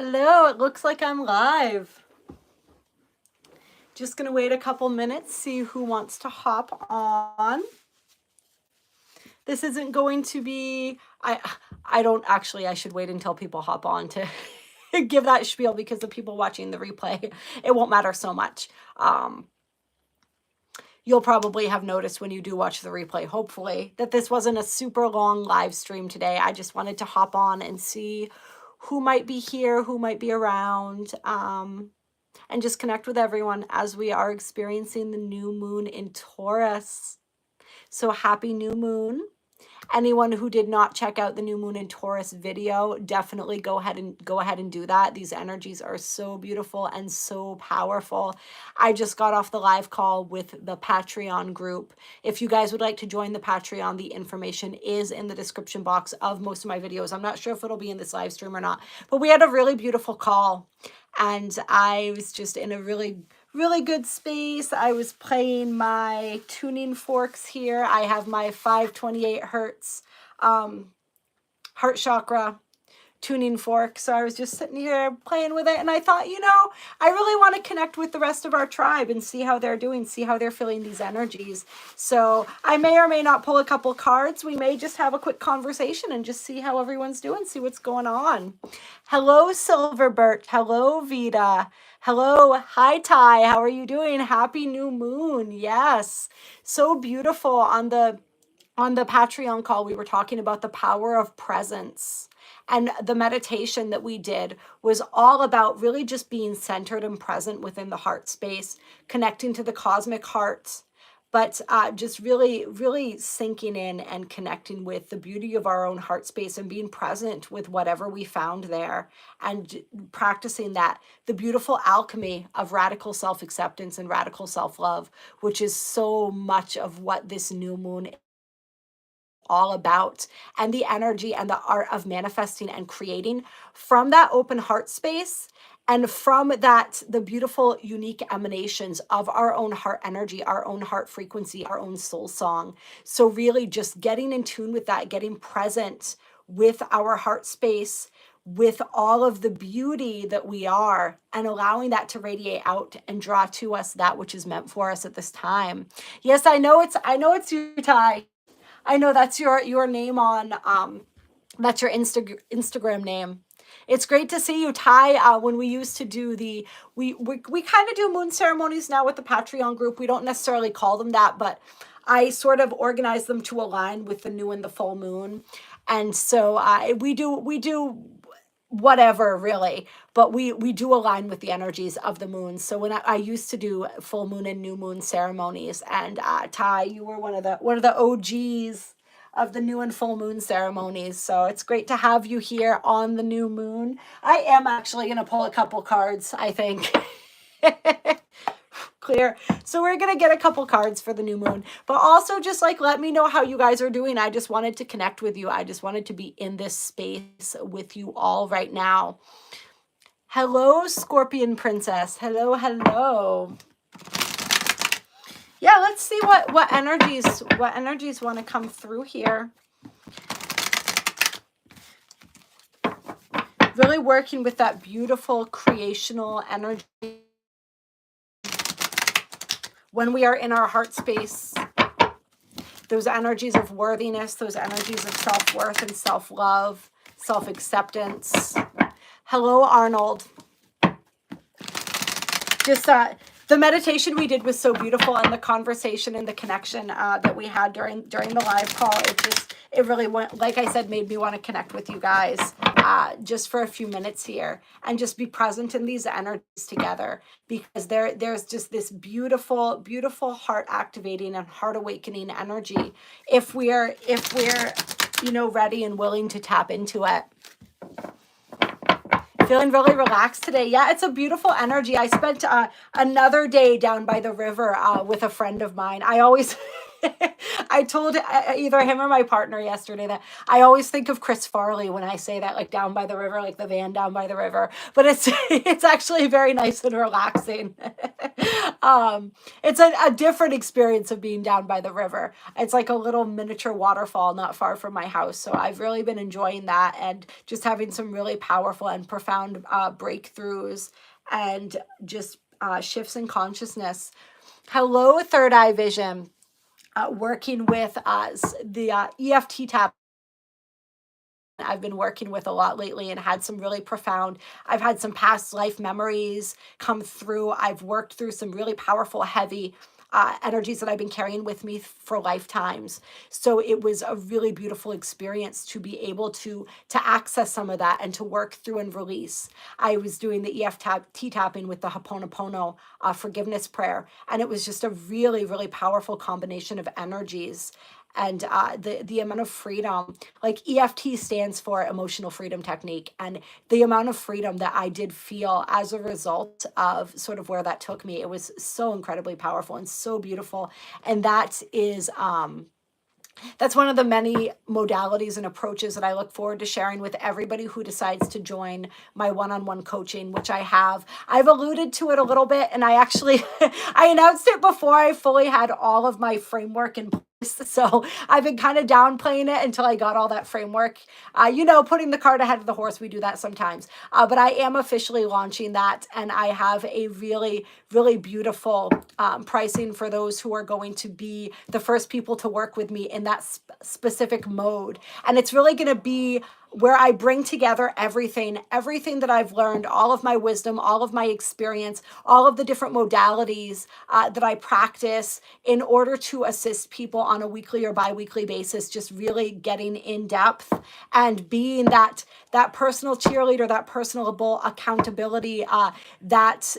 Hello, it looks like I'm live. Just gonna wait a couple minutes, see who wants to hop on. This isn't going to be, I should wait until people hop on to give that spiel, because the people watching the replay, it won't matter so much. You'll probably have noticed when you do watch the replay, hopefully, that this wasn't a super long live stream today. I just wanted to hop on and see who might be here, who might be around, and just connect with everyone as we are experiencing the new moon in Taurus. So happy new moon. Anyone who did not check out the new moon in Taurus video, definitely go ahead and do that. These energies are so beautiful and so powerful. I just got off the live call with the Patreon group. If you guys would like to join the Patreon, the information is in the description box of most of my videos. I'm not sure if it'll be in this live stream or not, but we had a really beautiful call, and I was just in a really good space. I was playing my tuning forks here. I have my 528 hertz heart chakra tuning fork. So I was just sitting here playing with it, and I thought, I really want to connect with the rest of our tribe and see how they're doing, see how they're feeling these energies. So I may or may not pull a couple cards. We may just have a quick conversation and just see how everyone's doing, see what's going on. Hello, Silverbert. Hello, Vita. Hello. Hi, Ty. How are you doing? Happy new moon. Yes. So beautiful. On the Patreon call, we were talking about the power of presence. And the meditation that we did was all about really just being centered and present within the heart space, connecting to the cosmic heart, but just really sinking in and connecting with the beauty of our own heart space and being present with whatever we found there, and practicing that, the beautiful alchemy of radical self-acceptance and radical self-love, which is so much of what this new moon all about, and the energy and the art of manifesting and creating from that open heart space, and from that, the beautiful, unique emanations of our own heart energy, our own heart frequency, our own soul song. So really just getting in tune with that, getting present with our heart space, with all of the beauty that we are, and allowing that to radiate out and draw to us that which is meant for us at this time. Yes, I know it's you, Ty. I know that's your name on, that's your Instagram name. It's great to see you, Ty. When we used to do we kind of do moon ceremonies now with the Patreon group. We don't necessarily call them that, but I sort of organize them to align with the new and the full moon. And so we do whatever, really, but we do align with the energies of the moon. So when I used to do full moon and new moon ceremonies, and Ty, you were one of the OGs of the new and full moon ceremonies. So it's great to have you here on the new moon. I am actually going to pull a couple cards, I think. Clear. So we're going to get a couple cards for the new moon, but also just let me know how you guys are doing. I just wanted to connect with you. I just wanted to be in this space with you all right now. Hello, Scorpion Princess. Hello. Yeah, let's see what energies want to come through here. Really working with that beautiful creational energy. When we are in our heart space, those energies of worthiness, those energies of self-worth and self-love, self-acceptance. Hello, Arnold. Just the meditation we did was so beautiful, and the conversation and the connection that we had during the live call, it really went, like I said, made me want to connect with you guys just for a few minutes here and just be present in these energies together, because there's just this beautiful heart activating and heart awakening energy if we're ready and willing to tap into it. Feeling really relaxed today. Yeah, it's a beautiful energy. I spent another day down by the river with a friend of mine. I always I told either him or my partner yesterday that I always think of Chris Farley when I say that, like down by the river, like the van down by the river. But it's it's actually very nice and relaxing. It's a different experience of being down by the river. It's like a little miniature waterfall not far from my house. So I've really been enjoying that and just having some really powerful and profound breakthroughs and just shifts in consciousness. Hello, Third Eye Vision. Working with the EFT tap I've been working with a lot lately and had some really profound, I've had some past life memories come through. I've worked through some really powerful, heavy energies that I've been carrying with me for lifetimes. So it was a really beautiful experience to be able to access some of that and to work through and release. I was doing the EFT tapping with the Ho'oponopono forgiveness prayer, and it was just a really, really powerful combination of energies. And the amount of freedom, like EFT stands for emotional freedom technique, and the amount of freedom that I did feel as a result of sort of where that took me, it was so incredibly powerful and so beautiful. And that's one of the many modalities and approaches that I look forward to sharing with everybody who decides to join my one-on-one coaching, which I have. I've alluded to it a little bit, and I actually I announced it before I fully had all of my framework in place. So I've been kind of downplaying it until I got all that framework. Putting the cart ahead of the horse, we do that sometimes. But I am officially launching that, and I have a really, really beautiful pricing for those who are going to be the first people to work with me in that specific mode. And it's really going to be where I bring together everything that I've learned, all of my wisdom, all of my experience, all of the different modalities that I practice in order to assist people on a weekly or bi-weekly basis, just really getting in depth and being that personal cheerleader, that personable accountability, that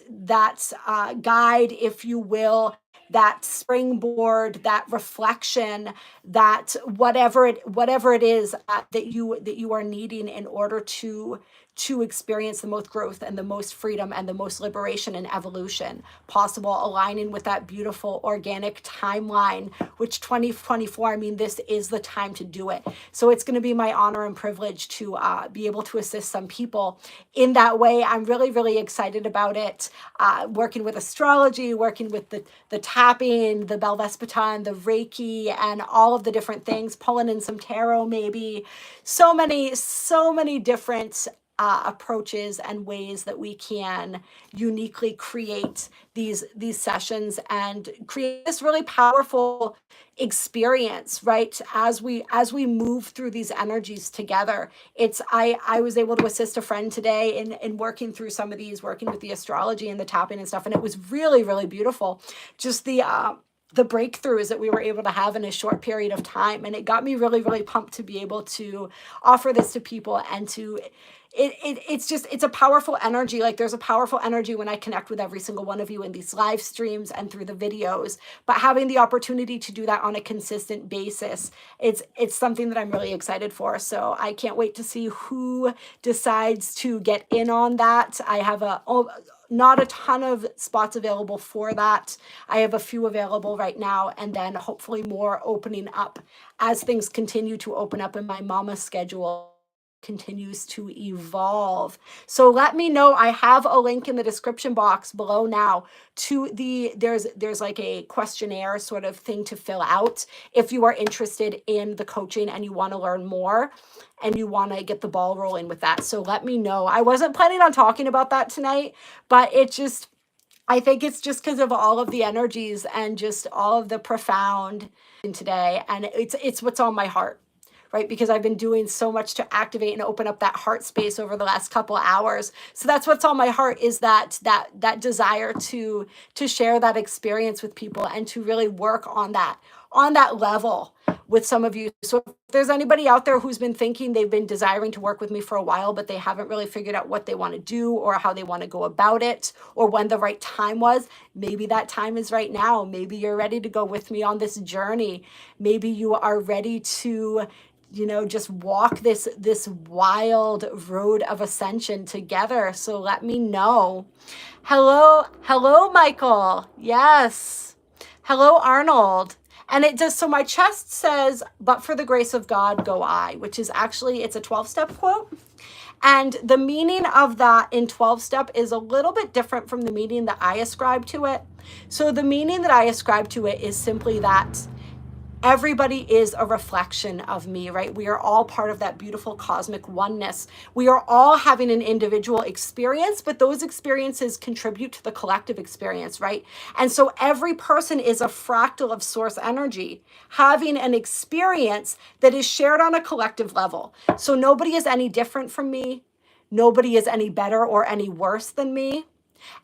guide, if you will, that springboard, that reflection, that whatever it is that you are needing in order to experience the most growth and the most freedom and the most liberation and evolution possible, aligning with that beautiful organic timeline, which 2024, I mean, this is the time to do it. So it's going to be my honor and privilege to be able to assist some people in that way. I'm really, really excited about it. Working with astrology, working with the tapping, the Belvespaton, the Reiki, and all of the different things, pulling in some tarot, maybe. So many different approaches and ways that we can uniquely create these sessions and create this really powerful experience, right? As we move through these energies together. I was able to assist a friend today in working through some of these, working with the astrology and the tapping and stuff, and it was really, really beautiful. Just the breakthroughs that we were able to have in a short period of time, and it got me really, really pumped to be able to offer this to people and to it's a powerful energy. Like, there's a powerful energy when I connect with every single one of you in these live streams and through the videos, but having the opportunity to do that on a consistent basis, it's something that I'm really excited for. So I can't wait to see who decides to get in on that. I have not a ton of spots available for that. I have a few available right now, and then hopefully more opening up as things continue to open up in my mama schedule continues to evolve. So let me know. I have a link in the description box below now to there's like a questionnaire sort of thing to fill out if you are interested in the coaching and you want to learn more and you want to get the ball rolling with that. So let me know. I wasn't planning on talking about that tonight, but I think it's just because of all of the energies and just all of the profound in today, and it's what's on my heart. Right? Because I've been doing so much to activate and open up that heart space over the last couple of hours. So that's what's on my heart, is that desire to share that experience with people and to really work on that level with some of you. So if there's anybody out there who's been thinking they've been desiring to work with me for a while, but they haven't really figured out what they want to do or how they want to go about it or when the right time was, maybe that time is right now. Maybe you're ready to go with me on this journey. Maybe you are ready to just walk this wild road of ascension together. So let me know. Hello, Michael. Yes. Hello, Arnold. And it does, so my chest says, but for the grace of God, go I, which is actually, it's a 12-step quote. And the meaning of that in 12-step is a little bit different from the meaning that I ascribe to it. So the meaning that I ascribe to it is simply that everybody is a reflection of me, right? We are all part of that beautiful cosmic oneness. We are all having an individual experience, but those experiences contribute to the collective experience, right? And so every person is a fractal of source energy, having an experience that is shared on a collective level. So nobody is any different from me. Nobody is any better or any worse than me.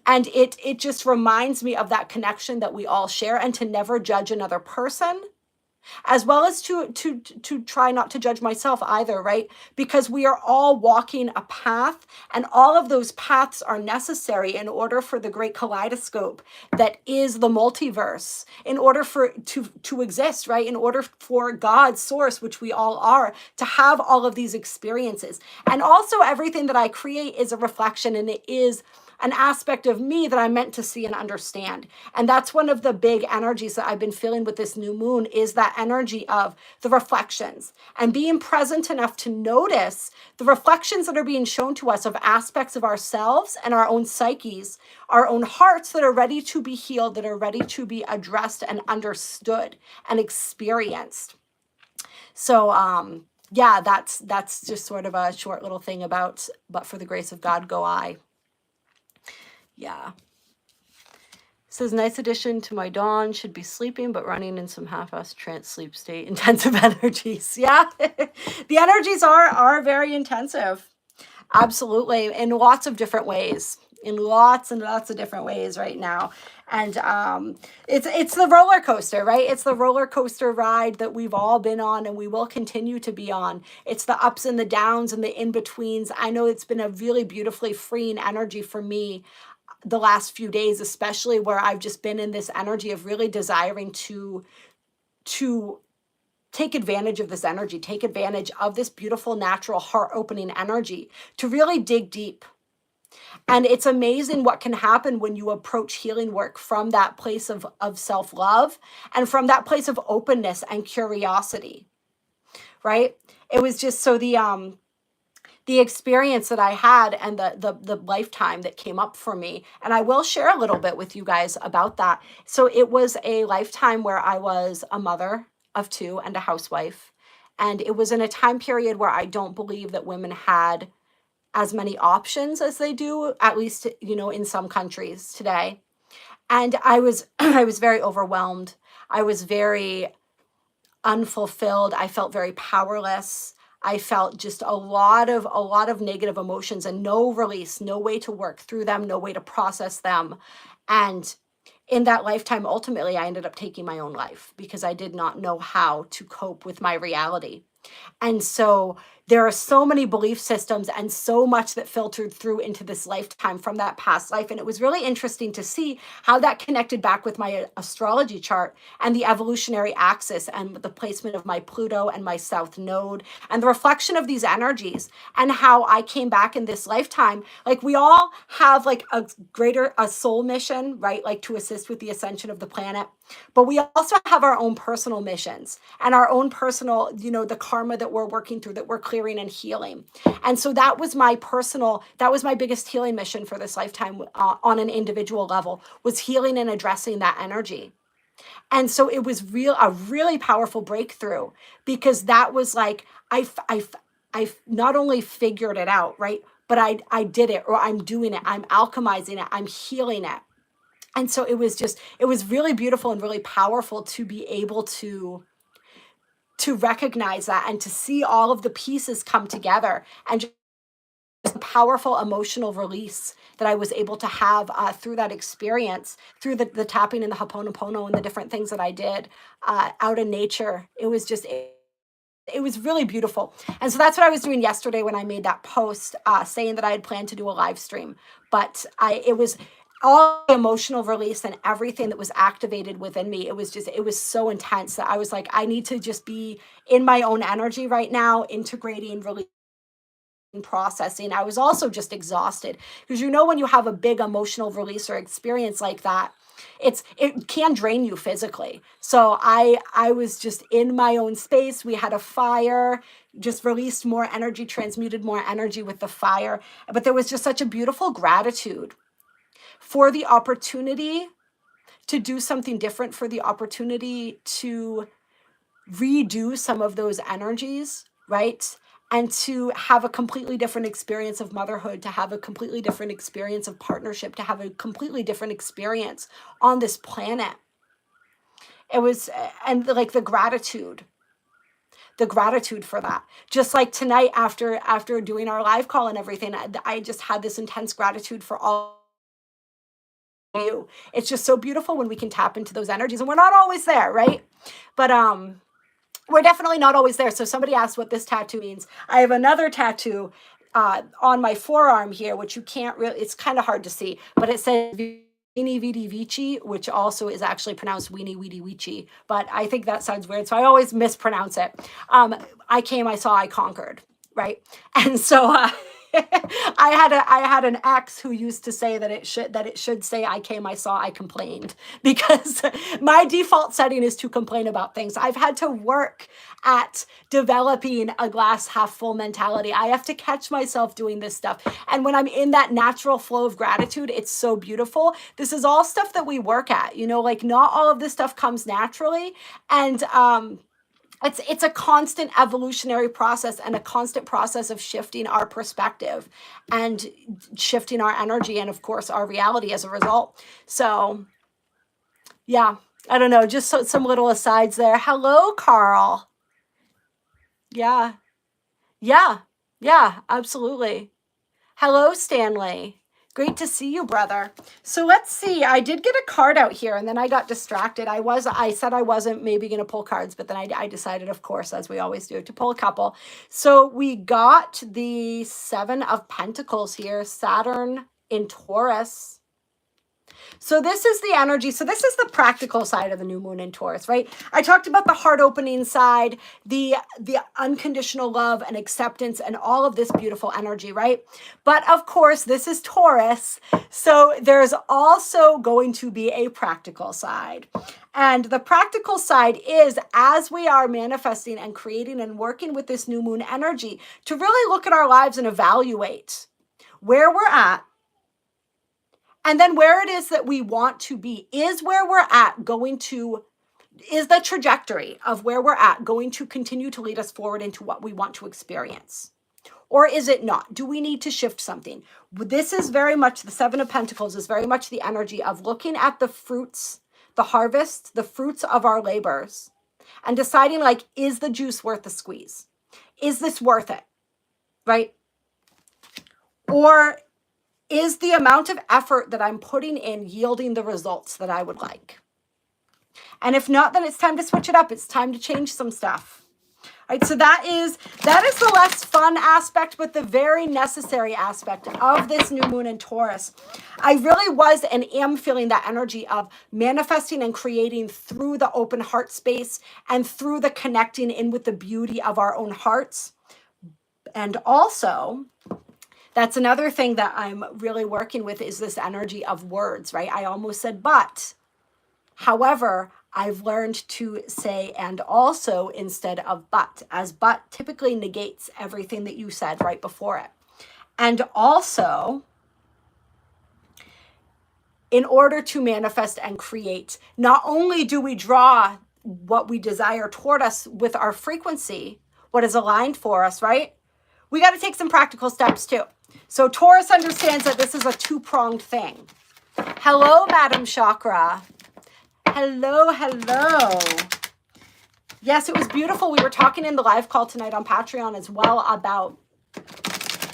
And it just reminds me of that connection that we all share, and to never judge another person, as well as to try not to judge myself either, right? Because we are all walking a path, and all of those paths are necessary in order for the great kaleidoscope that is the multiverse, in order for to exist, right? In order for God's source, which we all are, to have all of these experiences. And also everything that I create is a reflection, and it is an aspect of me that I'm meant to see and understand. And that's one of the big energies that I've been feeling with this new moon, is that energy of the reflections, and being present enough to notice the reflections that are being shown to us of aspects of ourselves and our own psyches, our own hearts that are ready to be healed, that are ready to be addressed and understood and experienced. So, yeah, that's just sort of a short little thing about, but for the grace of God, go I. Yeah. Says, nice addition to my dawn. Should be sleeping, but running in some half-assed trance sleep state. Intensive energies. Yeah. The energies are very intensive. Absolutely. In lots of different ways. In lots and lots of different ways right now. And it's the roller coaster, right? It's the roller coaster ride that we've all been on, and we will continue to be on. It's the ups and the downs and the in-betweens. I know it's been a really beautifully freeing energy for me the last few days, especially, where I've just been in this energy of really desiring to take advantage of this energy, take advantage of this beautiful, natural, heart-opening energy, to really dig deep. And it's amazing what can happen when you approach healing work from that place of self-love, and from that place of openness and curiosity, right? It was just so the experience that I had, and the lifetime that came up for me. And I will share a little bit with you guys about that. So it was a lifetime where I was a mother of 2 and a housewife. And it was in a time period where I don't believe that women had as many options as they do, at least, in some countries today. And I was I was very overwhelmed. I was very unfulfilled. I felt very powerless. I felt just a lot of negative emotions, and no release, no way to work through them, no way to process them. And in that lifetime, ultimately, I ended up taking my own life, because I did not know how to cope with my reality. And so there are so many belief systems and so much that filtered through into this lifetime from that past life. And it was really interesting to see how that connected back with my astrology chart and the evolutionary axis, and the placement of my Pluto and my South Node, and the reflection of these energies, and how I came back in this lifetime. Like, we all have like a soul mission, right? Like, to assist with the ascension of the planet. But we also have our own personal missions, and our own personal, the karma that we're working through, that we're clearing and healing. And so that was my biggest healing mission for this lifetime, on an individual level, was healing and addressing that energy. And so it was a really powerful breakthrough, because that was like, I not only figured it out, right? But I did it, or I'm doing it, I'm alchemizing it, I'm healing it. And so it was really beautiful and really powerful to be able to recognize that, and to see all of the pieces come together, and just a powerful emotional release that I was able to have through that experience, through the tapping and the Ho'oponopono and the different things that I did out in nature. It was just, it was really beautiful. And so that's what I was doing yesterday when I made that post, saying that I had planned to do a live stream. But it was all the emotional release and everything that was activated within me. It was so intense that I was like, I need to just be in my own energy right now, integrating, releasing, processing. I was also just exhausted, because when you have a big emotional release or experience like that, it can drain you physically. So I was just in my own space. We had a fire, just released more energy, transmuted more energy with the fire. But there was just such a beautiful gratitude for the opportunity to do something different, for the opportunity to redo some of those energies, right? And to have a completely different experience of motherhood, to have a completely different experience of partnership, to have a completely different experience on this planet. It was, and like the gratitude for that. Just like tonight after doing our live call and everything, I just had this intense gratitude for all you. It's just so beautiful when we can tap into those energies, and we're not always there, right? But we're definitely not always there. So somebody asked what this tattoo means. I have another tattoo on my forearm here, which you can't really, it's kind of hard to see, but it says Weenie Vidi Vici, which also is actually pronounced Weenie Weedy Vici, but I think that sounds weird, so I always mispronounce it. I came, I saw, I conquered, right? And so I had an ex who used to say that it should say I came, I saw, I complained, because my default setting is to complain about things. I've had to work at developing a glass half full mentality. I have to catch myself doing this stuff. And when I'm in that natural flow of gratitude, it's so beautiful. This is all stuff that we work at, you know, like not all of this stuff comes naturally. And it's a constant evolutionary process and a constant process of shifting our perspective and shifting our energy and, of course, our reality as a result. So, yeah, I don't know, just some little asides there. Hello, Carl. Yeah, absolutely. Hello, Stanley. Great to see you, brother. So let's see. I did get a card out here, and then I got distracted. I said I wasn't maybe going to pull cards, but then I decided, of course, as we always do, to pull a couple. So we got the 7 of Pentacles here, Saturn in Taurus. So this is the energy. So this is the practical side of the new moon in Taurus, right? I talked about the heart opening side, the unconditional love and acceptance and all of this beautiful energy, right? But of course, this is Taurus. So there's also going to be a practical side. And the practical side is, as we are manifesting and creating and working with this new moon energy, to really look at our lives and evaluate where we're at. And then where it is that we want to be. Is where we're at is the trajectory of where we're at going to continue to lead us forward into what we want to experience? Or is it not? Do we need to shift something? This is very much, the 7 of Pentacles is very much the energy of looking at the fruits, the harvest, the fruits of our labors, and deciding, like, is the juice worth the squeeze? Is this worth it? Right? Or is the amount of effort that I'm putting in yielding the results that I would like? And if not, then it's time to switch it up. It's time to change some stuff. All right, so that is the less fun aspect, but the very necessary aspect of this new moon in Taurus. I really was and am feeling that energy of manifesting and creating through the open heart space and through the connecting in with the beauty of our own hearts. And also, that's another thing that I'm really working with, is this energy of words, right? I almost said but. However, I've learned to say and also instead of but, as but typically negates everything that you said right before it. And also, in order to manifest and create, not only do we draw what we desire toward us with our frequency, what is aligned for us, right? We got to take some practical steps too. So Taurus understands that this is a two-pronged thing. Hello, Madam Chakra. Hello. Yes, it was beautiful. We were talking in the live call tonight on Patreon as well about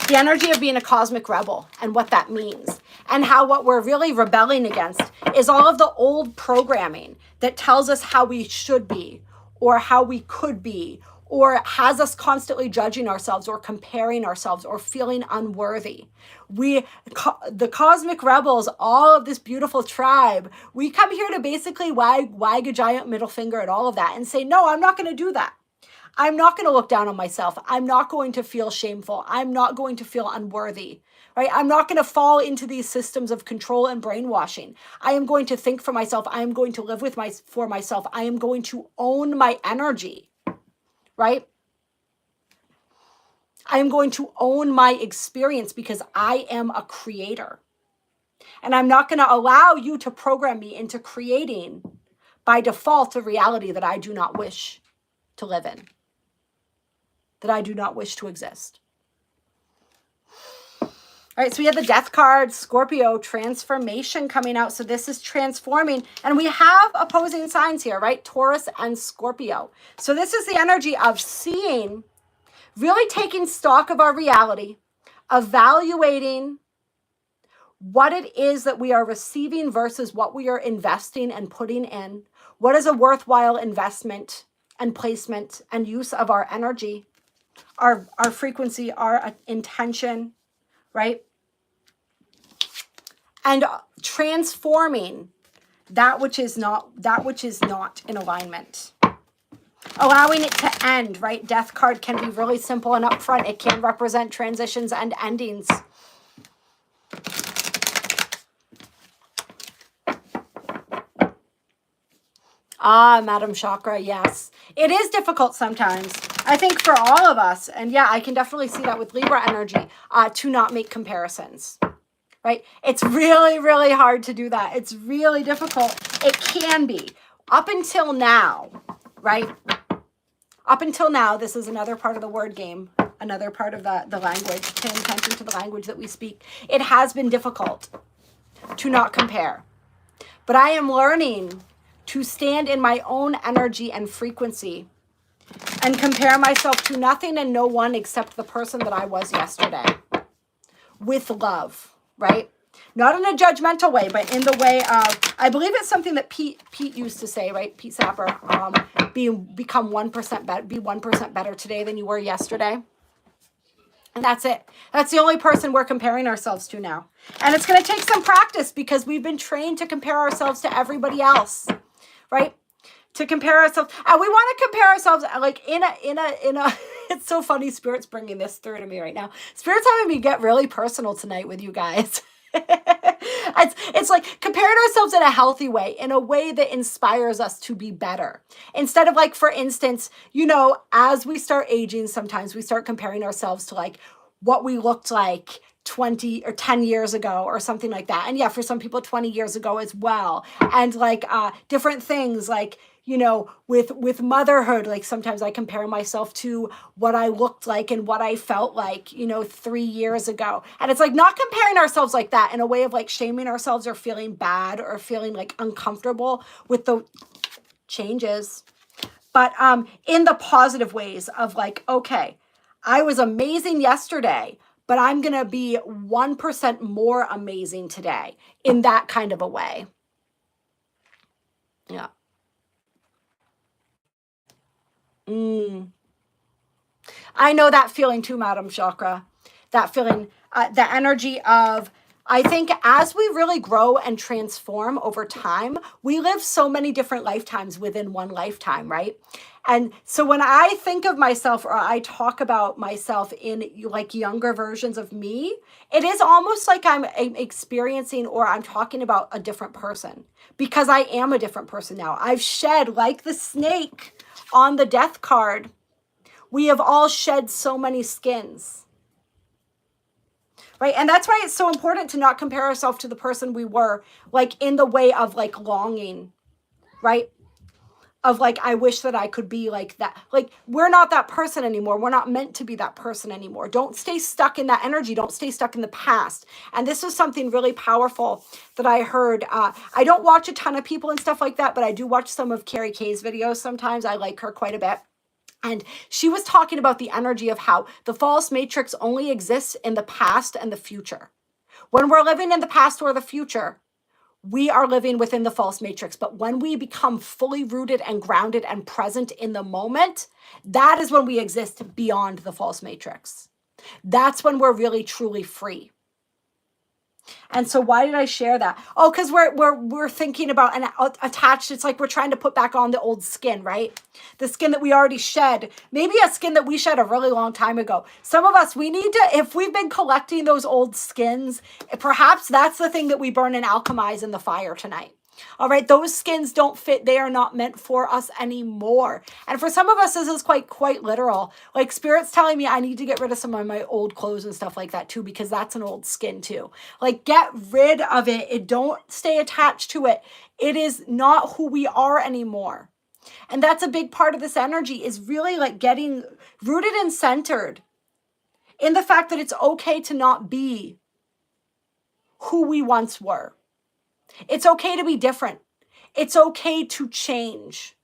the energy of being a cosmic rebel and what that means. And how what we're really rebelling against is all of the old programming that tells us how we should be or how we could be, or has us constantly judging ourselves or comparing ourselves or feeling unworthy. The cosmic rebels, all of this beautiful tribe, we come here to basically wag a giant middle finger at all of that and say, no, I'm not going to do that. I'm not going to look down on myself. I'm not going to feel shameful. I'm not going to feel unworthy, right? I'm not going to fall into these systems of control and brainwashing. I am going to think for myself. I am going to live for myself. I am going to own my energy, right? I am going to own my experience because I am a creator. And I'm not going to allow you to program me into creating by default a reality that I do not wish to live in, that I do not wish to exist. All right, so we have the Death card, Scorpio, transformation coming out. So this is transforming. And we have opposing signs here, right? Taurus and Scorpio. So this is the energy of seeing, really taking stock of our reality, evaluating what it is that we are receiving versus what we are investing and putting in. What is a worthwhile investment and placement and use of our energy, our frequency, our intention, right? And transforming that which is not in alignment. Allowing it to end, right? Death card can be really simple and upfront. It can represent transitions and endings. Ah, Madam Chakra, yes. It is difficult sometimes, I think, for all of us. And yeah, I can definitely see that with Libra energy, to not make comparisons, right? It's really, really hard to do that. It's really difficult. It can be. Up until now, right? Up until now, this is another part of the word game, another part of the language, paying attention to the language that we speak. It has been difficult to not compare. But I am learning to stand in my own energy and frequency and compare myself to nothing and no one except the person that I was yesterday with love, right? Not in a judgmental way, but in the way of, I believe it's something that Pete used to say, right? Pete Sapper, become 1% better, be 1% better today than you were yesterday. And that's it. That's the only person we're comparing ourselves to now. And it's going to take some practice because we've been trained to compare ourselves to everybody else, right? To compare ourselves. And we want to compare ourselves like in a, it's so funny. Spirit's bringing this through to me right now. Spirit's having me get really personal tonight with you guys. It's like comparing ourselves in a healthy way, in a way that inspires us to be better. Instead of like, for instance, you know, as we start aging, sometimes we start comparing ourselves to like what we looked like 20 or 10 years ago or something like that. And yeah, for some people 20 years ago as well. And like different things like, you know, with motherhood, like sometimes I compare myself to what I looked like and what I felt like, you know, 3 years ago. And it's like not comparing ourselves like that in a way of like shaming ourselves or feeling bad or feeling like uncomfortable with the changes, but in the positive ways of like, okay, I was amazing yesterday, but I'm going to be 1% more amazing today in that kind of a way. Yeah. I know that feeling too, Madam Chakra. That feeling, the energy of, I think as we really grow and transform over time, we live so many different lifetimes within one lifetime, right? And so when I think of myself or I talk about myself in like younger versions of me, it is almost like I'm experiencing or I'm talking about a different person because I am a different person now. I've shed, like the snake on the death card, we have all shed so many skins, right? And that's why it's so important to not compare ourselves to the person we were, like in the way of like longing, right? Of like, I wish that I could be like that. Like, we're not that person anymore. We're not meant to be that person anymore. Don't stay stuck in that energy. Don't stay stuck in the past. And this was something really powerful that I heard. I don't watch a ton of people and stuff like that, but I do watch some of Carrie Kay's videos sometimes. I like her quite a bit. And she was talking about the energy of how the false matrix only exists in the past and the future. When we're living in the past or the future, we are living within the false matrix. But when we become fully rooted and grounded and present in the moment, that is when we exist beyond the false matrix. That's when we're really, truly free. And so why did I share that? Oh, because we're thinking about and attached. It's like we're trying to put back on the old skin, right? The skin that we already shed. Maybe a skin that we shed a really long time ago. Some of us, we need to, if we've been collecting those old skins, perhaps that's the thing that we burn and alchemize in the fire tonight. All right, those skins don't fit. They are not meant for us anymore. And for some of us, this is quite literal. Like Spirit's telling me I need to get rid of some of my old clothes and stuff like that too, because that's an old skin too. Like get rid of it. Don't stay attached to it. It is not who we are anymore. And that's a big part of this energy, is really like getting rooted and centered in the fact that it's okay to not be who we once were. It's okay to be different. It's okay to change.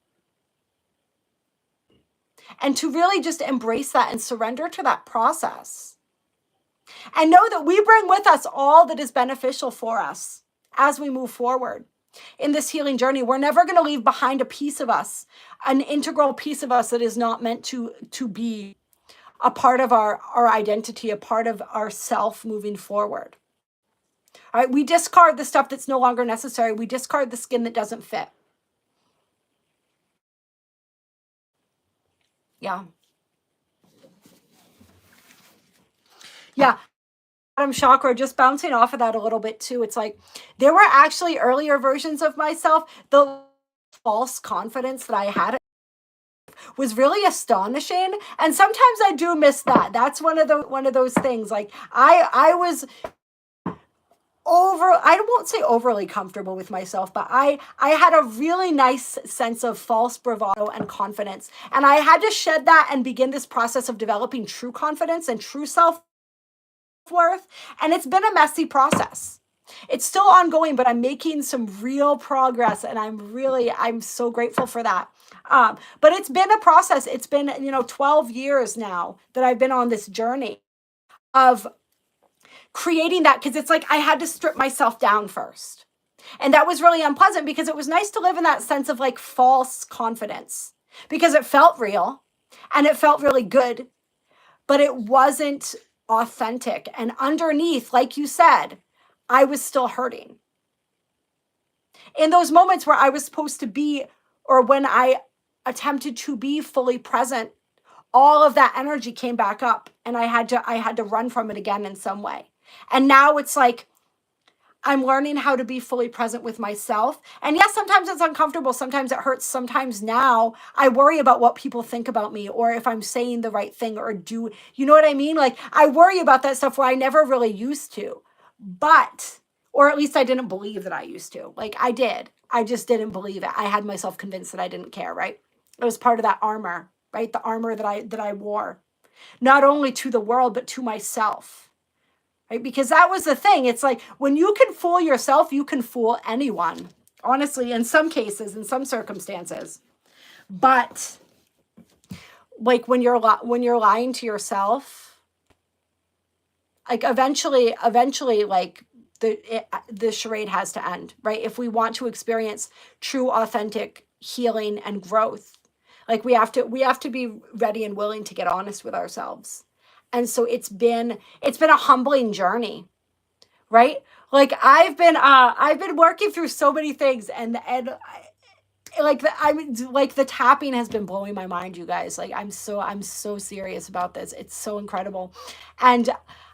And to really just embrace that and surrender to that process. And know that we bring with us all that is beneficial for us as we move forward in this healing journey. We're never going to leave behind a piece of us, an integral piece of us that is not meant to be a part of our identity, a part of our self moving forward. All right, we discard the stuff that's no longer necessary. We discard the skin that doesn't fit. Yeah. Yeah. Bottom chakra, just bouncing off of that a little bit too. It's like there were actually earlier versions of myself. The false confidence that I had was really astonishing. And sometimes I do miss that. That's one of those things. Like I was I won't say overly comfortable with myself, but I had a really nice sense of false bravado and confidence. And I had to shed that and begin this process of developing true confidence and true self-worth. And it's been a messy process. It's still ongoing, but I'm making some real progress. And I'm so grateful for that. But it's been a process. It's been, 12 years now that I've been on this journey of creating that, because it's like I had to strip myself down first. And that was really unpleasant, because it was nice to live in that sense of like false confidence, because it felt real and it felt really good, but it wasn't authentic. And underneath, like you said, I was still hurting. In those moments where I was supposed to be, or when I attempted to be fully present, all of that energy came back up, and I had to run from it again in some way. And now it's like I'm learning how to be fully present with myself. And yes, sometimes it's uncomfortable. Sometimes it hurts. Sometimes now I worry about what people think about me, or if I'm saying the right thing, or you know what I mean? Like I worry about that stuff where I never really used to, or at least I didn't believe that I used to. Like I did. I just didn't believe it. I had myself convinced that I didn't care, right? It was part of that armor, right? The armor that I wore, not only to the world, but to myself. Right? Because that was the thing. It's like when you can fool yourself, you can fool anyone. Honestly, in some cases, in some circumstances. But like when you're lying to yourself, like eventually, like the charade has to end, right? If we want to experience true, authentic healing and growth, like we have to be ready and willing to get honest with ourselves. And so it's been a humbling journey, right? Like I've been working through so many things, and the tapping has been blowing my mind, you guys. Like I'm so serious about this. It's so incredible. And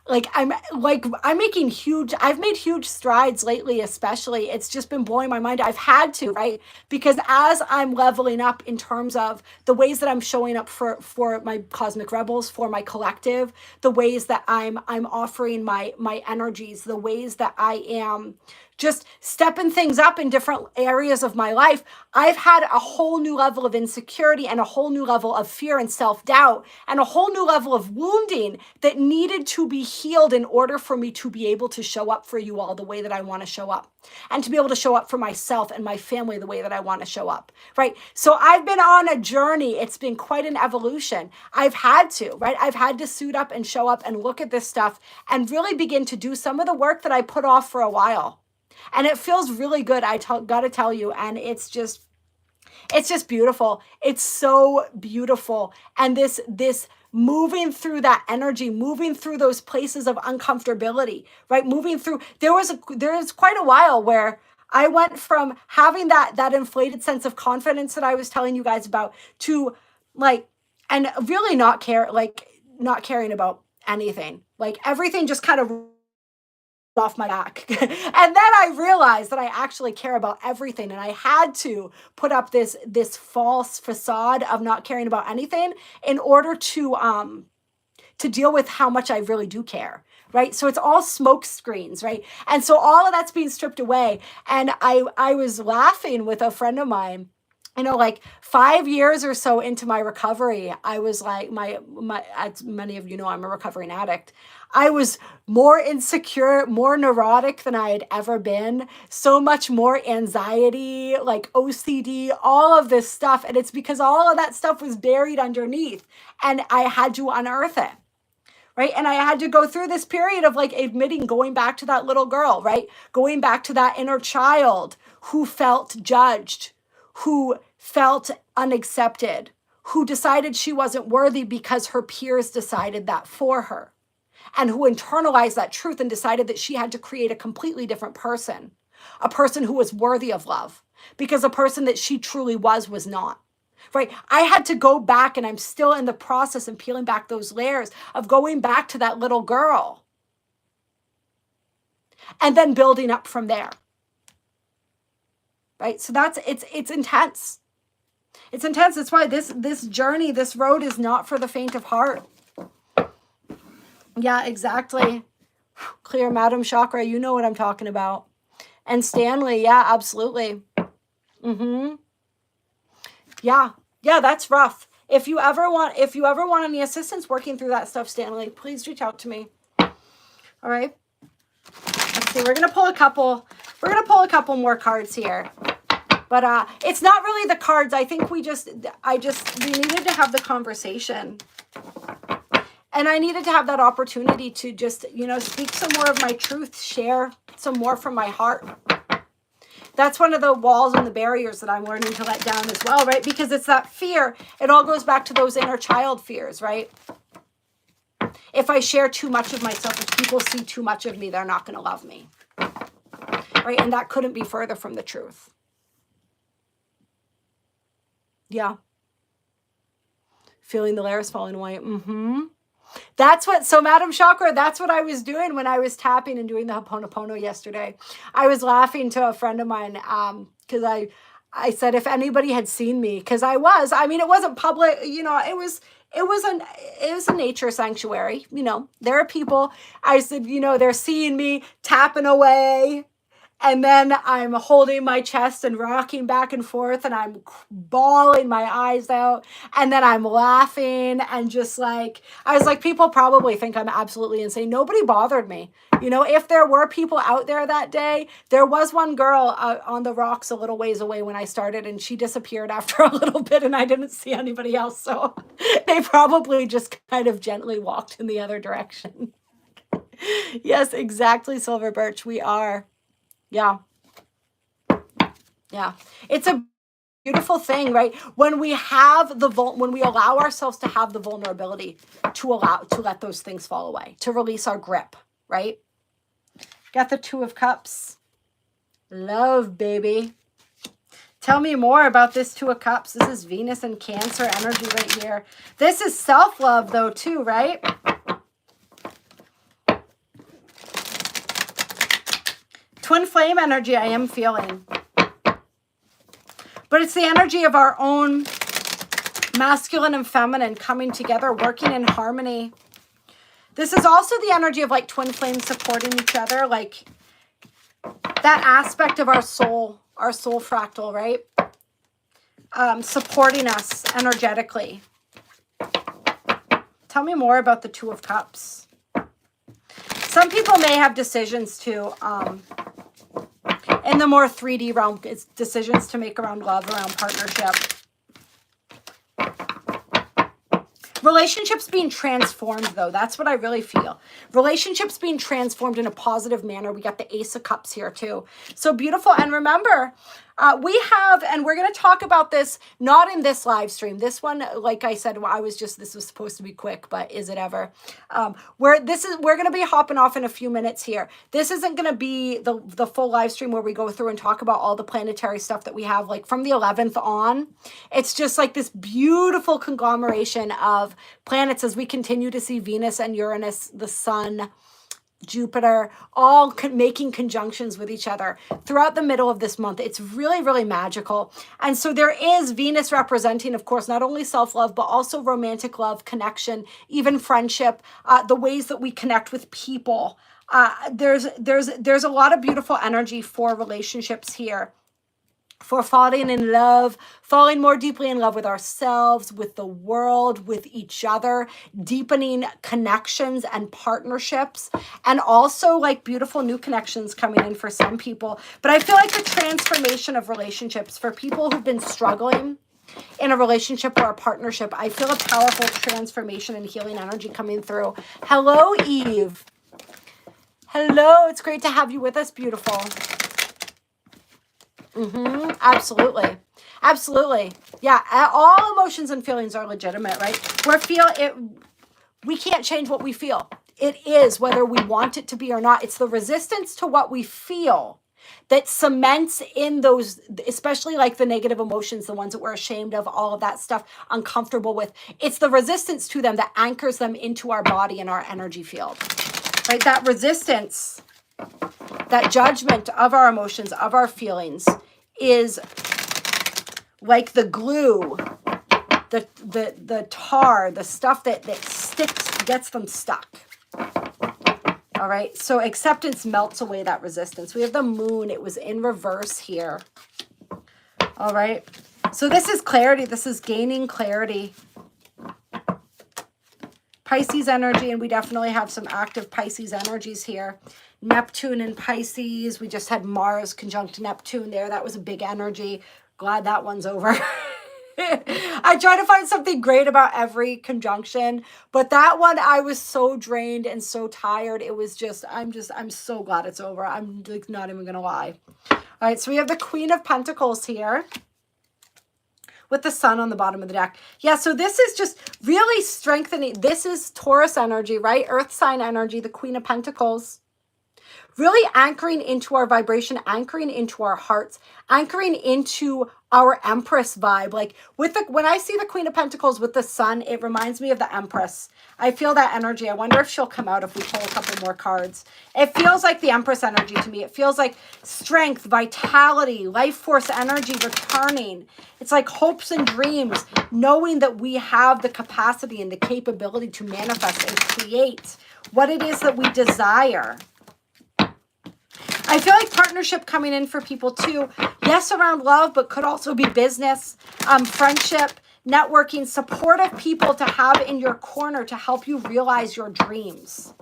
I've made huge strides lately, especially. It's just been blowing my mind. I've had to, right? Because as I'm leveling up in terms of the ways that I'm showing up for my cosmic rebels, for my collective, the ways that I'm offering my energies, the ways that I am just stepping things up in different areas of my life, I've had a whole new level of insecurity, and a whole new level of fear and self-doubt, and a whole new level of wounding that needed to be healed in order for me to be able to show up for you all the way that I want to show up, and to be able to show up for myself and my family the way that I want to show up, right? So I've been on a journey. It's been quite an evolution. I've had to, right? I've had to suit up and show up and look at this stuff and really begin to do some of the work that I put off for a while. And it feels really good. Gotta tell you. And it's just beautiful. It's so beautiful. And this moving through that energy, moving through those places of uncomfortability, right? Moving through, there was quite a while where I went from having that inflated sense of confidence that I was telling you guys about to like, and really not caring about anything. Like everything just kind of off my back. And then I realized that I actually care about everything. And I had to put up this false facade of not caring about anything in order to deal with how much I really do care. Right. So it's all smoke screens. Right. And so all of that's being stripped away. And I was laughing with a friend of mine. Like 5 years or so into my recovery, I was like, as many of you know, I'm a recovering addict. I was more insecure, more neurotic than I had ever been. So much more anxiety, like OCD, all of this stuff. And it's because all of that stuff was buried underneath and I had to unearth it. Right. And I had to go through this period of like admitting, going back to that little girl, right? Going back to that inner child who felt judged, who felt unaccepted, who decided she wasn't worthy because her peers decided that for her, and who internalized that truth and decided that she had to create a completely different person, a person who was worthy of love, because a person that she truly was not. Right? I had to go back, and I'm still in the process of peeling back those layers of going back to that little girl and then building up from there. Right? So it's intense. It's intense. That's why this journey, this road is not for the faint of heart. Yeah, exactly. Clear, Madam Chakra, you know what I'm talking about. And Stanley, yeah, absolutely. Yeah, that's rough. If you ever want any assistance working through that stuff, Stanley, please reach out to me. All right. Let's see. We're gonna pull a couple more cards here. But it's not really the cards. I think we needed to have the conversation. And I needed to have that opportunity to just, speak some more of my truth, share some more from my heart. That's one of the walls and the barriers that I'm learning to let down as well, right? Because it's that fear. It all goes back to those inner child fears, right? If I share too much of myself, if people see too much of me, they're not going to love me, right? And that couldn't be further from the truth. Yeah. Feeling the layers falling away. So Madam Chakra, that's what I was doing when I was tapping and doing the Ho'oponopono yesterday. I was laughing to a friend of mine because I said if anybody had seen me, because it wasn't public, it was a nature sanctuary. There are people, I said, they're seeing me tapping away. And then I'm holding my chest and rocking back and forth and I'm bawling my eyes out. And then I'm laughing and just like, I was like, people probably think I'm absolutely insane. Nobody bothered me. If there were people out there that day, there was one girl on the rocks a little ways away when I started and she disappeared after a little bit and I didn't see anybody else. So they probably just kind of gently walked in the other direction. Yes, exactly, Silver Birch. We are. Yeah. It's a beautiful thing, right? When we allow ourselves to have the vulnerability to let those things fall away, to release our grip, right? Got the Two of Cups. Love, baby. Tell me more about this Two of Cups. This is Venus and Cancer energy right here. This is self-love though too, right? Twin flame energy I am feeling. But it's the energy of our own masculine and feminine coming together, working in harmony. This is also the energy of like twin flames supporting each other, like that aspect of our soul fractal, right? Supporting us energetically. Tell me more about the Two of Cups. Some people may have decisions to, in the more 3D realm, it's decisions to make around love, around partnership. Relationships being transformed, though. That's what I really feel. Relationships being transformed in a positive manner. We got the Ace of Cups here, too. So beautiful. And remember, We have, and we're going to talk about this, not in this live stream. This one, like I said, this was supposed to be quick, but is it ever? We're going to be hopping off in a few minutes here. This isn't going to be the full live stream where we go through and talk about all the planetary stuff that we have, like from the 11th on. It's just like this beautiful conglomeration of planets as we continue to see Venus and Uranus, the sun, Jupiter, all making conjunctions with each other throughout the middle of this month. It's really, really magical. And so there is Venus representing, of course, not only self-love, but also romantic love, connection, even friendship, the ways that we connect with people. There's a lot of beautiful energy for relationships here, for falling in love, falling more deeply in love with ourselves, with the world, with each other, deepening connections and partnerships, and also like beautiful new connections coming in for some people. But I feel like the transformation of relationships for people who've been struggling in a relationship or a partnership, I feel a powerful transformation and healing energy coming through. Hello, Eve. Hello, it's great to have you with us, beautiful. Absolutely. Absolutely. Yeah. All emotions and feelings are legitimate, right? We can't change what we feel. It is whether we want it to be or not. It's the resistance to what we feel that cements in those, especially like the negative emotions, the ones that we're ashamed of, all of that stuff, uncomfortable with. It's the resistance to them that anchors them into our body and our energy field, right? That resistance, that judgment of our emotions, of our feelings, is like the glue, the tar, the stuff that sticks, gets them stuck. All right, so acceptance melts away that resistance. We have the moon. It was in reverse here. All right, so this is clarity. This is gaining clarity. Pisces energy, and we definitely have some active Pisces energies here. Neptune and Pisces. We just had Mars conjunct Neptune there. That was a big energy. Glad that one's over. I try to find something great about every conjunction, but that one I was so drained and so tired. It was just, I'm so glad it's over. I'm like not even gonna lie. All right, so we have the Queen of Pentacles here with the sun on the bottom of the deck. Yeah, so this is just really strengthening. This is Taurus energy, right? Earth sign energy, the Queen of Pentacles. Really anchoring into our vibration, anchoring into our hearts, anchoring into our Empress vibe. Like when I see the Queen of Pentacles with the sun, it reminds me of the Empress. I feel that energy. I wonder if she'll come out if we pull a couple more cards. It feels like the Empress energy to me. It feels like strength, vitality, life force energy returning. It's like hopes and dreams, knowing that we have the capacity and the capability to manifest and create what it is that we desire. I feel like partnership coming in for people too. Yes, around love, but could also be business, friendship, networking, supportive people to have in your corner to help you realize your dreams.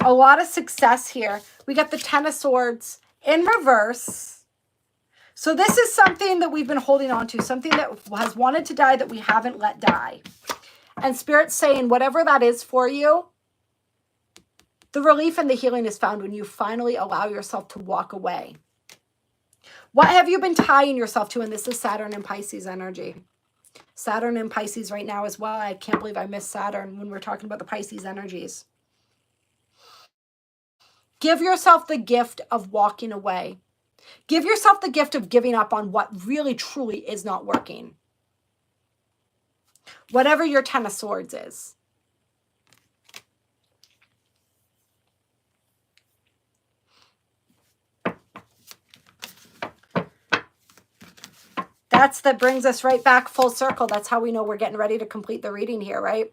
A lot of success here. We got the Ten of Swords in reverse. So this is something that we've been holding on to, something that has wanted to die that we haven't let die. And Spirit's saying, whatever that is for you, the relief and the healing is found when you finally allow yourself to walk away. What have you been tying yourself to? And this is Saturn and Pisces energy. Saturn and Pisces right now as well. I can't believe I missed Saturn when we're talking about the Pisces energies. Give yourself the gift of walking away. Give yourself the gift of giving up on what really, truly is not working. Whatever your Ten of Swords is. That brings us right back full circle. That's how we know we're getting ready to complete the reading here, right?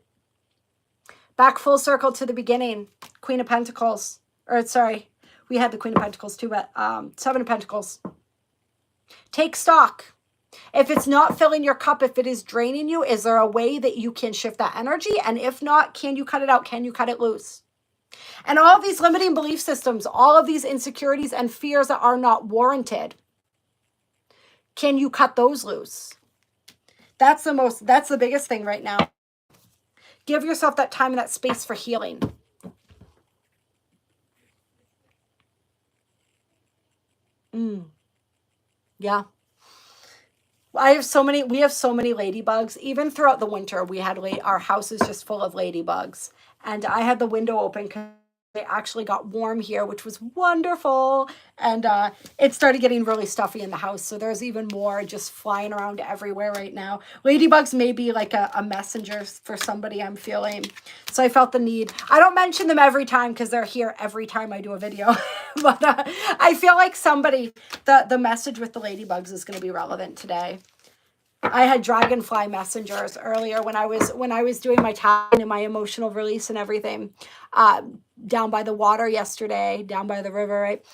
Back full circle to the beginning. Queen of Pentacles. Or sorry, we had the Queen of Pentacles too, but Seven of Pentacles. Take stock. If it's not filling your cup, if it is draining you, is there a way that you can shift that energy? And if not, can you cut it out? Can you cut it loose? And all of these limiting belief systems, all of these insecurities and fears that are not warranted, can you cut those loose? That's the biggest thing right now. Give yourself that time and that space for healing. Yeah. We have so many ladybugs. Even throughout the winter, we had our house is just full of ladybugs. And I had the window open because it actually got warm here, which was wonderful. And it started getting really stuffy in the house. So there's even more just flying around everywhere right now. Ladybugs may be like a messenger for somebody, I'm feeling. So I felt the need. I don't mention them every time because they're here every time I do a video. But I feel like somebody, the message with the ladybugs is going to be relevant today. I had dragonfly messengers earlier when I was doing my tapping and my emotional release and everything, down by the water yesterday, down by the river, right?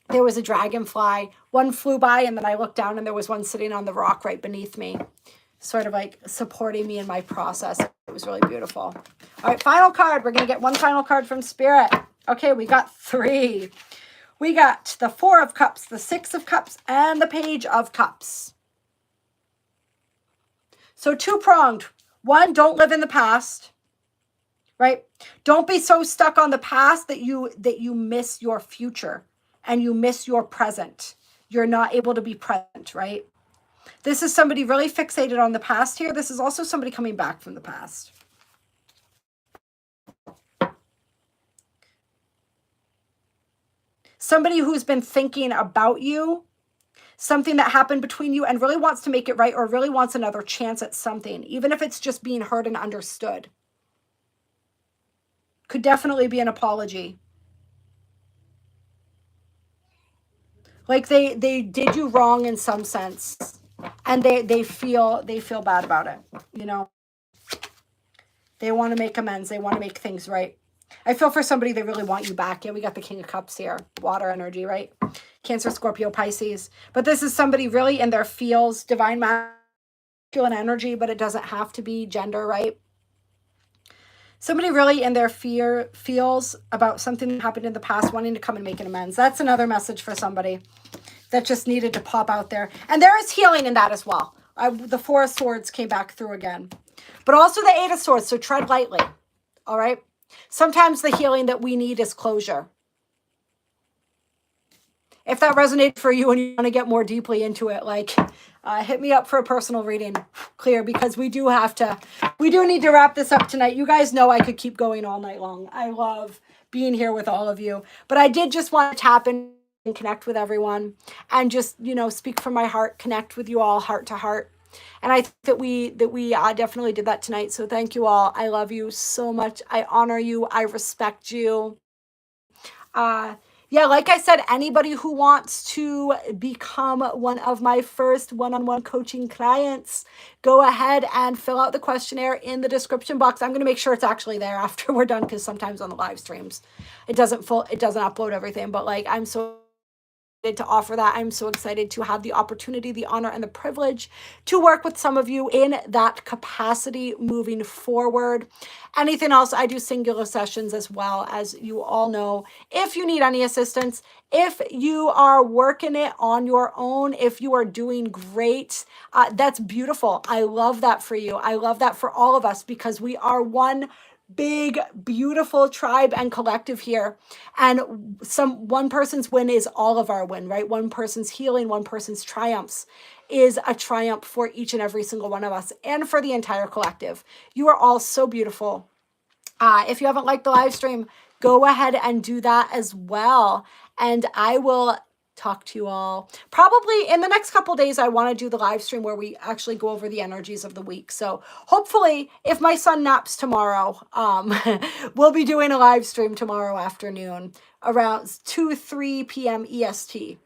There was a dragonfly. One flew by, and then I looked down, and there was one sitting on the rock right beneath me, sort of like supporting me in my process. It was really beautiful. All right, final card. We're going to get one final card from Spirit. Okay, we got 3. We got the 4 of Cups, the 6 of Cups, and the Page of Cups. So 2-pronged. 1, don't live in the past, right? Don't be so stuck on the past that you miss your future and you miss your present. You're not able to be present, right? This is somebody really fixated on the past here. This is also somebody coming back from the past. Somebody who's been thinking about you, something that happened between you, and really wants to make it right, or really wants another chance at something, even if it's just being heard and understood. Could definitely be an apology. Like they did you wrong in some sense, and they feel bad about it, you know. They want to make amends. They want to make things right. I feel for somebody, they really want you back. Yeah, we got the King of Cups here. Water energy, right? Cancer, Scorpio, Pisces. But this is somebody really in their feels, divine masculine energy, but it doesn't have to be gender, right? Somebody really in their feels about something that happened in the past, wanting to come and make an amends. That's another message for somebody that just needed to pop out there. And there is healing in that as well. The 4 of Swords came back through again. But also the 8 of Swords, so tread lightly, all right? Sometimes the healing that we need is closure. If that resonated for you and you want to get more deeply into it, like hit me up for a personal reading, clear, because we do need to wrap this up tonight. You guys know I could keep going all night long. I love being here with all of you. But I did just want to tap in and connect with everyone and just, you know, speak from my heart, connect with you all heart to heart. And I think that we definitely did that tonight. So thank you all. I love you so much. I honor you. I respect you. Yeah, like I said, anybody who wants to become one of my first one-on-one coaching clients, go ahead and fill out the questionnaire in the description box. I'm going to make sure it's actually there after we're done, because sometimes on the live streams, it doesn't upload everything. But like, I'm so to offer that. I'm so excited to have the opportunity, the honor, and the privilege to work with some of you in that capacity moving forward. Anything else, I do singular sessions as well, as you all know. If you need any assistance, if you are working it on your own, if you are doing great, that's beautiful. I love that for you. I love that for all of us, because we are one big, beautiful tribe and collective here. And one person's win is all of our win, right? One person's healing, one person's triumphs is a triumph for each and every single one of us and for the entire collective. You are all so beautiful. If you haven't liked the live stream, go ahead and do that as well. And I will talk to you all probably in the next couple days. I want to do the live stream where we actually go over the energies of the week. So hopefully, if my son naps tomorrow, we'll be doing a live stream tomorrow afternoon around 2-3 p.m. EST.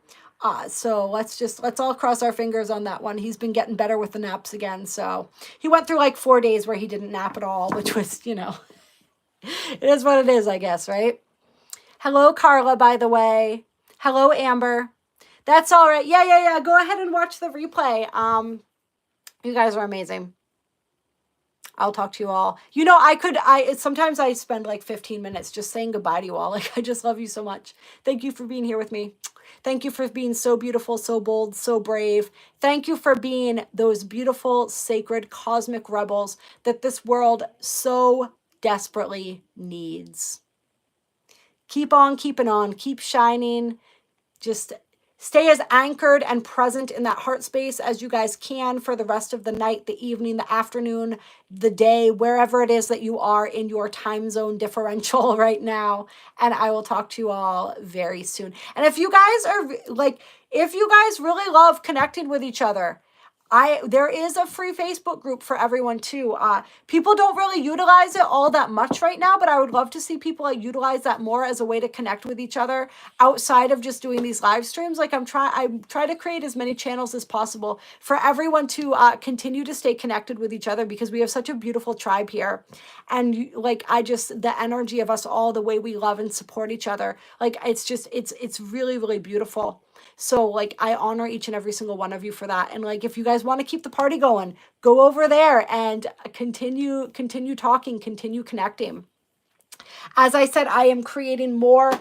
So let's all cross our fingers on that one. He's been getting better with the naps again. So he went through like 4 days where he didn't nap at all, which was, you know, it is what it is, I guess, right? Hello, Carla, by the way. Hello, Amber. That's all right. Yeah. Go ahead and watch the replay. You guys are amazing. I'll talk to you all. You know, sometimes I spend like 15 minutes just saying goodbye to you all. Like, I just love you so much. Thank you for being here with me. Thank you for being so beautiful, so bold, so brave. Thank you for being those beautiful, sacred, cosmic rebels that this world so desperately needs. Keep on keeping on, keep shining. Just Stay as anchored and present in that heart space as you guys can for the rest of the night, the evening, the afternoon, the day, wherever it is that you are in your time zone differential right now. And I will talk to you all very soon. And if you guys are like, if you guys really love connecting with each other, there is a free Facebook group for everyone too. People don't really utilize it all that much right now, but I would love to see people utilize that more as a way to connect with each other outside of just doing these live streams. Like I try to create as many channels as possible for everyone to continue to stay connected with each other, because we have such a beautiful tribe here. And like, the energy of us all, the way we love and support each other, like it's really, really beautiful. So like, I honor each and every single one of you for that. And like, if you guys want to keep the party going, go over there and continue talking, continue connecting. As I said, I am creating more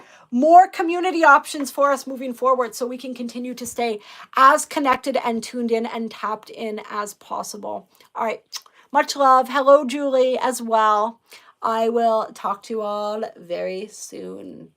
community options for us moving forward, so we can continue to stay as connected and tuned in and tapped in as possible. All right. Much love. Hello, Julie, as well. I will talk to you all very soon.